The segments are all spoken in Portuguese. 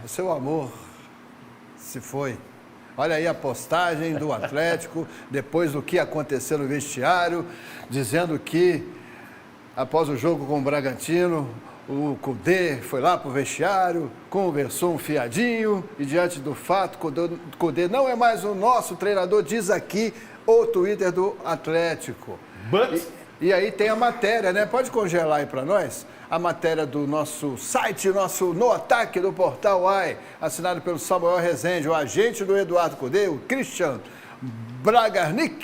o seu amor se foi. Olha aí a postagem do Atlético, depois do que aconteceu no vestiário, dizendo que, após o jogo com o Bragantino, o Kudê foi lá para o vestiário, conversou um fiadinho e, diante do fato, Kudê não é mais o nosso treinador, diz aqui o Twitter do Atlético. E aí tem a matéria, né? Pode congelar aí para nós? A matéria do nosso site, nosso No Ataque do Portal AI, assinado pelo Samuel Rezende, o agente do Eduardo Kudê, o Christian Bragarnik,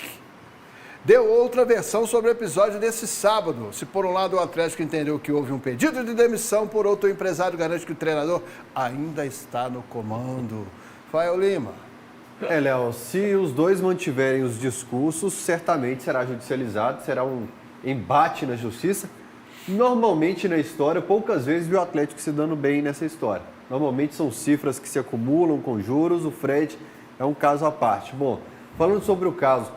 deu outra versão sobre o episódio desse sábado. Se por um lado o Atlético entendeu que houve um pedido de demissão, por outro o empresário garante que o treinador ainda está no comando. Fael Lima. Léo, se os dois mantiverem os discursos, certamente será judicializado, será um embate na justiça. Normalmente na história, poucas vezes viu o Atlético se dando bem nessa história. Normalmente são cifras que se acumulam com juros, o Fred é um caso à parte. Bom, falando sobre o caso,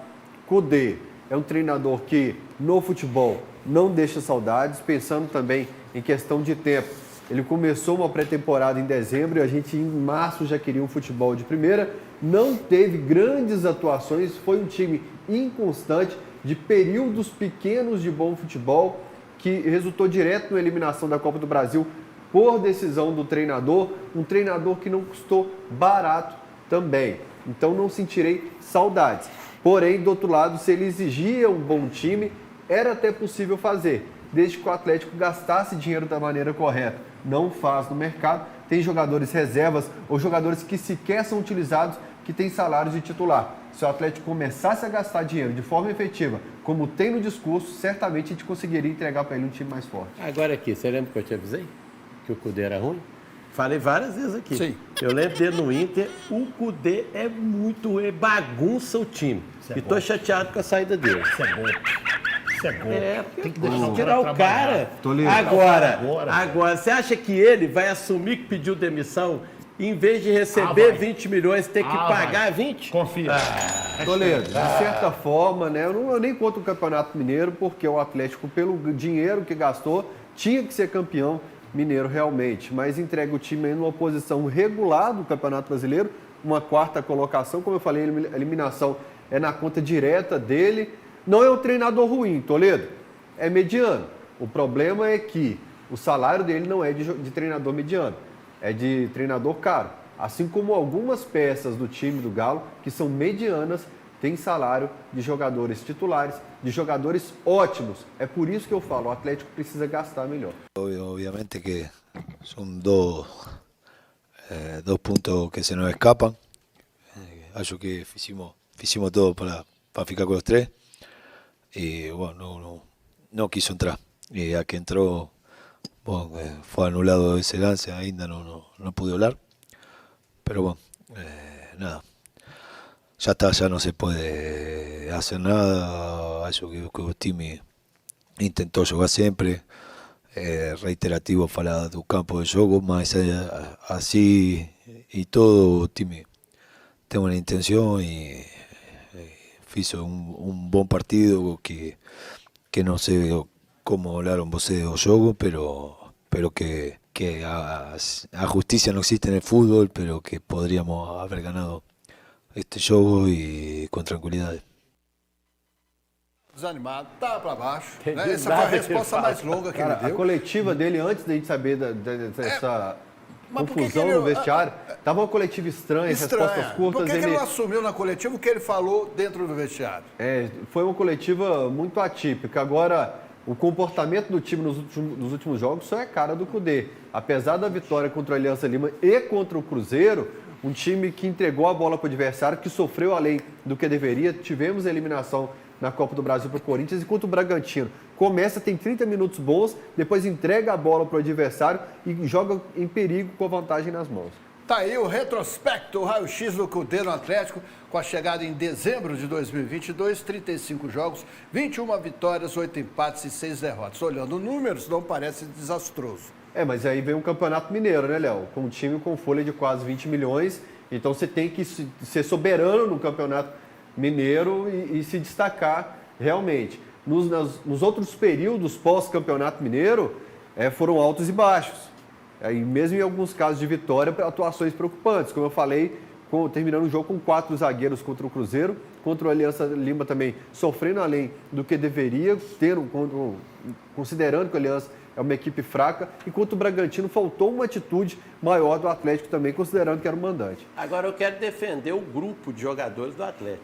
Kudê é um treinador que no futebol não deixa saudades, pensando também em questão de tempo. Ele começou uma pré-temporada em dezembro e a gente em março já queria um futebol de primeira, não teve grandes atuações, foi um time inconstante, de períodos pequenos de bom futebol, que resultou direto na eliminação da Copa do Brasil por decisão do treinador, um treinador que não custou barato também. Então não sentirei saudades. Porém, do outro lado, se ele exigia um bom time, era até possível fazer, desde que o Atlético gastasse dinheiro da maneira correta. Não faz no mercado, tem jogadores reservas ou jogadores que sequer são utilizados, que têm salários de titular. Se o Atlético começasse a gastar dinheiro de forma efetiva, como tem no discurso, certamente a gente conseguiria entregar para ele um time mais forte. Agora aqui, você lembra que eu te avisei? Que o Kudê era ruim? Falei várias vezes aqui. Sim. Eu lembro dele no Inter, o Kudê é muito ruim, bagunça o time. E tô chateado com a saída dele. Isso é bom. Isso é bom. Tem que deixar tirar o cara. Agora, você acha que ele vai assumir que pediu demissão, em vez de receber 20 milhões, ter que pagar 20? Confia. Toledo, de certa forma, né, eu nem conto o Campeonato Mineiro, porque o Atlético, pelo dinheiro que gastou, tinha que ser campeão mineiro realmente, mas entrega o time aí numa posição regular do Campeonato Brasileiro, uma quarta colocação, como eu falei, a eliminação é na conta direta dele. Não é um treinador ruim, Toledo, é mediano. O problema é que o salário dele não é de treinador mediano, é de treinador caro. Assim como algumas peças do time do Galo, que são medianas, têm salário de jogadores titulares, de jogadores ótimos. É por isso que eu falo, o Atlético precisa gastar melhor. Obviamente que son dos puntos que se nos escapan. Acho que hicimos todo para ficar con los tres. Y bueno, no quiso entrar. Y a que entró, bueno, fue anulado ese lance, ainda no pude hablar. Pero bueno, nada. Ya está, ya no se puede hacer nada. Acho que o time intentou jogar sempre. Reiterativo falar do campo de jogo, mas assim e todo o time tem uma intenção e fez um bom partido que não sei como falaram vocês do jogo, pero que a justicia no existe en el fútbol, pero que podríamos haber ganado este jogo e com tranquilidade. Desanimado, tá para baixo. Né? Essa foi a resposta mais longa que ele deu. A coletiva dele, antes de a gente saber dessa confusão ele, no vestiário, estava uma coletiva estranha, respostas curtas. Por que ele não assumiu na coletiva o que ele falou dentro do vestiário? Foi uma coletiva muito atípica. Agora, o comportamento do time nos últimos jogos só é cara do Kudê. Apesar da vitória contra o Aliança Lima e contra o Cruzeiro, um time que entregou a bola para o adversário, que sofreu além do que deveria. Tivemos a eliminação na Copa do Brasil para o Corinthians, enquanto o Bragantino começa, tem 30 minutos bons, depois entrega a bola para o adversário e joga em perigo com a vantagem nas mãos. Tá aí o retrospecto, o raio-x do Kudê no Atlético, com a chegada em dezembro de 2022, 35 jogos, 21 vitórias, 8 empates e 6 derrotas. Olhando números, não parece desastroso. Mas aí vem um Campeonato Mineiro, né, Léo? Com um time com folha de quase 20 milhões, então você tem que ser soberano no Campeonato Mineiro e se destacar realmente. Nos outros períodos pós-Campeonato Mineiro, foram altos e baixos. E mesmo em alguns casos de vitória, atuações preocupantes. Como eu falei, terminando o jogo com 4 zagueiros contra o Cruzeiro, contra o Aliança Lima também sofrendo além do que deveria, considerando que o Aliança é uma equipe fraca, e contra o Bragantino faltou uma atitude maior do Atlético também, considerando que era o mandante. Agora eu quero defender o grupo de jogadores do Atlético.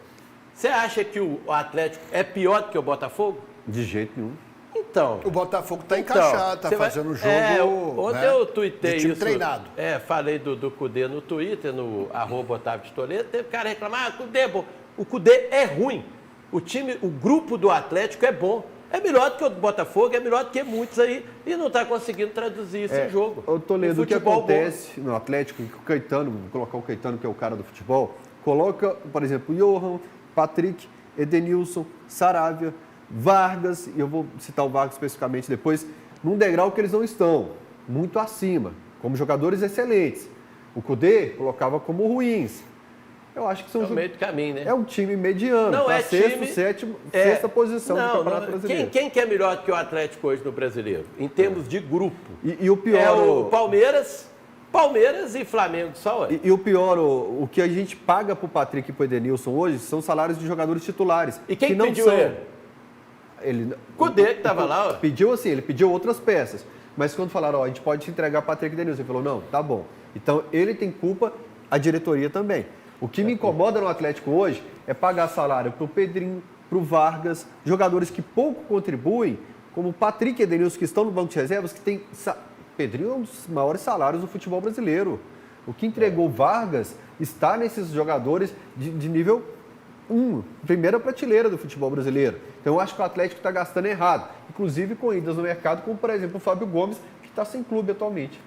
Você acha que o Atlético é pior do que o Botafogo? De jeito nenhum. Então. O Botafogo está encaixado, está fazendo o jogo. Ontem né, eu tuitei de time isso. treinado. Falei do Cudê no Twitter, no @Otávio de Toledo. Teve cara reclamar, Cudê, o Cudê é ruim. O grupo do Atlético é bom. É melhor do que o Botafogo, é melhor do que muitos aí, e não está conseguindo traduzir isso em jogo. Ô Toledo, o que acontece no Atlético, que o Caetano, vou colocar o Caetano, que é o cara do futebol, coloca, por exemplo, Johan, Patrick, Edenilson, Saravia, Vargas, e eu vou citar o Vargas especificamente depois, num degrau que eles não estão, muito acima, como jogadores excelentes. O Cudê colocava como ruins. Eu acho que são meio do caminho, né? É um time mediano, não é sexto, sétimo, sexta posição do Campeonato Brasileiro. Quem que é melhor que o Atlético hoje no Brasileiro? Em termos de grupo. E o pior... É o Palmeiras e Flamengo só. E o pior, o que a gente paga pro Patrick e pro Edenilson hoje são salários de jogadores titulares. E quem que não pediu são. ele? Cudê que estava lá. Pediu assim, ele pediu outras peças. Mas quando falaram, a gente pode te entregar Patrick e Edenilson, ele falou, não, tá bom. Então ele tem culpa, a diretoria também. O que me incomoda no Atlético hoje é pagar salário pro Pedrinho, pro Vargas, jogadores que pouco contribuem, como o Patrick e Edenilson, que estão no banco de reservas, que tem... Pedrinho é um dos maiores salários do futebol brasileiro. O que entregou Vargas está nesses jogadores de nível 1, primeira prateleira do futebol brasileiro. Então eu acho que o Atlético está gastando errado, inclusive com idas no mercado, como por exemplo o Fábio Gomes, que está sem clube atualmente.